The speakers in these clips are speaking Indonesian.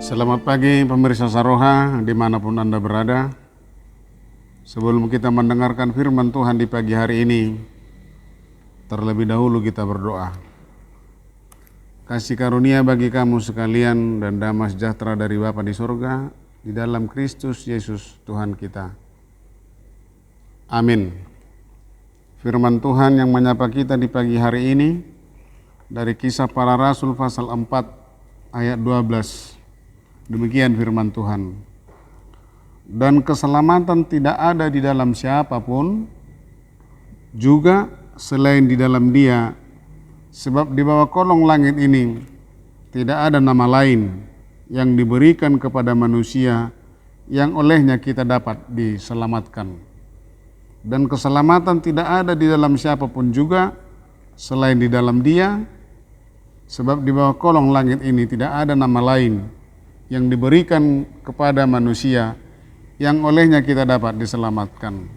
Selamat pagi pemirsa Saroha dimanapun Anda berada. Sebelum kita mendengarkan firman Tuhan di pagi hari ini, terlebih dahulu kita berdoa. Kasih karunia bagi kamu sekalian dan damai sejahtera dari Bapa di surga, di dalam Kristus Yesus Tuhan kita. Amin. Firman Tuhan yang menyapa kita di pagi hari ini dari Kisah Para Rasul pasal 4 ayat 12. Demikian firman Tuhan. Dan keselamatan tidak ada di dalam siapapun, juga selain di dalam Dia, sebab di bawah kolong langit ini tidak ada nama lain yang diberikan kepada manusia yang olehnya kita dapat diselamatkan. Dan keselamatan tidak ada di dalam siapapun juga selain di dalam Dia, sebab di bawah kolong langit ini tidak ada nama lain yang diberikan kepada manusia yang olehnya kita dapat diselamatkan.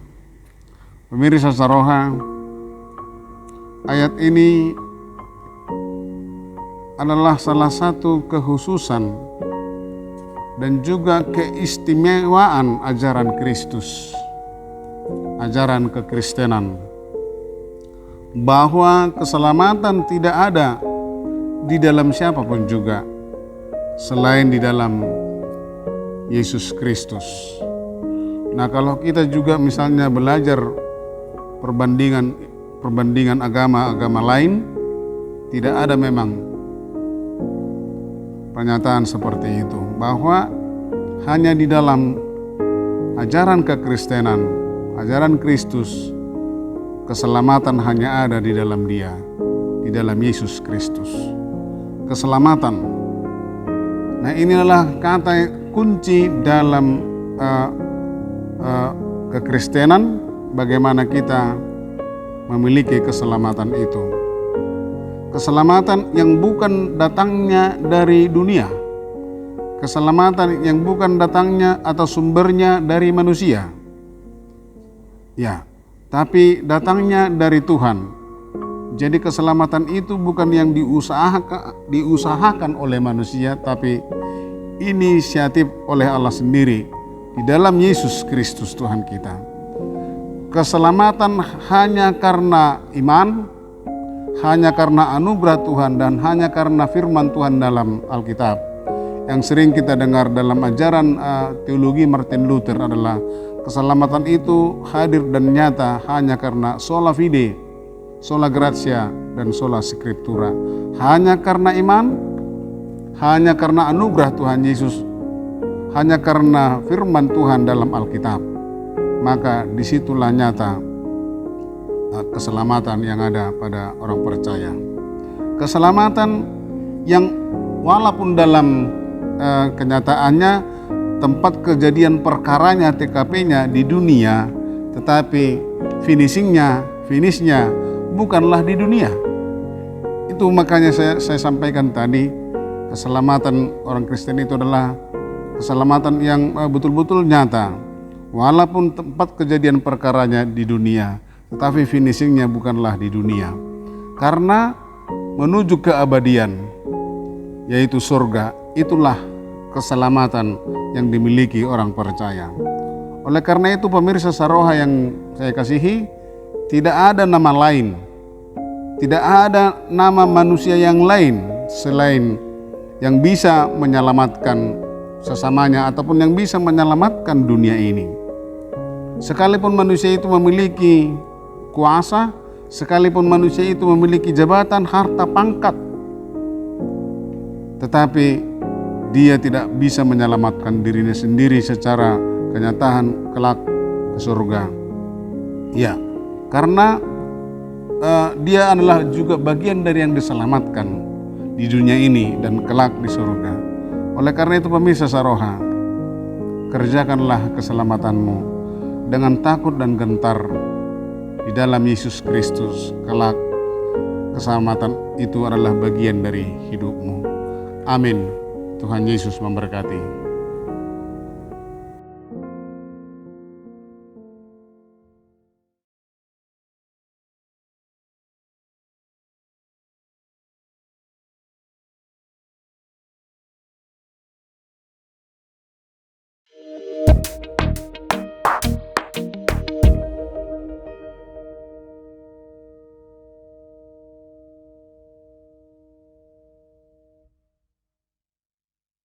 Pemirsa Saroha, ayat ini adalah salah satu kekhususan dan juga keistimewaan ajaran Kristus, ajaran kekristenan, bahwa keselamatan tidak ada di dalam siapapun juga selain di dalam Yesus Kristus. Nah, kalau kita juga misalnya belajar perbandingan agama lain, tidak ada memang pernyataan seperti itu, bahwa hanya di dalam ajaran kekristenan, ajaran Kristus, keselamatan hanya ada di dalam Dia, di dalam Yesus Kristus. Keselamatan. Nah, inilah kata kunci dalam kekristenan, bagaimana kita memiliki keselamatan itu. Keselamatan yang bukan datangnya dari dunia. Keselamatan yang bukan datangnya atau sumbernya dari manusia. Ya, tapi datangnya dari Tuhan. Jadi keselamatan itu bukan yang diusahakan oleh manusia, tapi inisiatif oleh Allah sendiri di dalam Yesus Kristus Tuhan kita. Keselamatan hanya karena iman, hanya karena anugerah Tuhan, dan hanya karena firman Tuhan dalam Alkitab. Yang sering kita dengar dalam ajaran teologi Martin Luther adalah keselamatan itu hadir dan nyata hanya karena sola fide, sola gratia, dan sola scriptura. Hanya karena iman, hanya karena anugerah Tuhan Yesus, hanya karena firman Tuhan dalam Alkitab. Maka disitulah nyata keselamatan yang ada pada orang percaya. Keselamatan yang walaupun dalam kenyataannya tempat kejadian perkaranya, TKP-nya di dunia, tetapi finishnya bukanlah di dunia. Itu makanya saya sampaikan tadi, keselamatan orang Kristen itu adalah keselamatan yang betul-betul nyata. Walaupun tempat kejadian perkaranya di dunia, tetapi finishingnya bukanlah di dunia. Karena menuju keabadian, yaitu surga, itulah keselamatan yang dimiliki orang percaya. Oleh karena itu pemirsa Saroha yang saya kasihi, tidak ada nama lain, tidak ada nama manusia yang lain selain yang bisa menyelamatkan sesamanya ataupun yang bisa menyelamatkan dunia ini. Sekalipun manusia itu memiliki kuasa, sekalipun manusia itu memiliki jabatan, harta, pangkat, tetapi dia tidak bisa menyelamatkan dirinya sendiri secara kenyataan kelak ke surga. Ya, karena dia adalah juga bagian dari yang diselamatkan di dunia ini dan kelak di surga. Oleh karena itu pemirsa Saroha, kerjakanlah keselamatanmu dengan takut dan gentar di dalam Yesus Kristus. Kelak keselamatan itu adalah bagian dari hidupmu. Amin. Tuhan Yesus memberkati.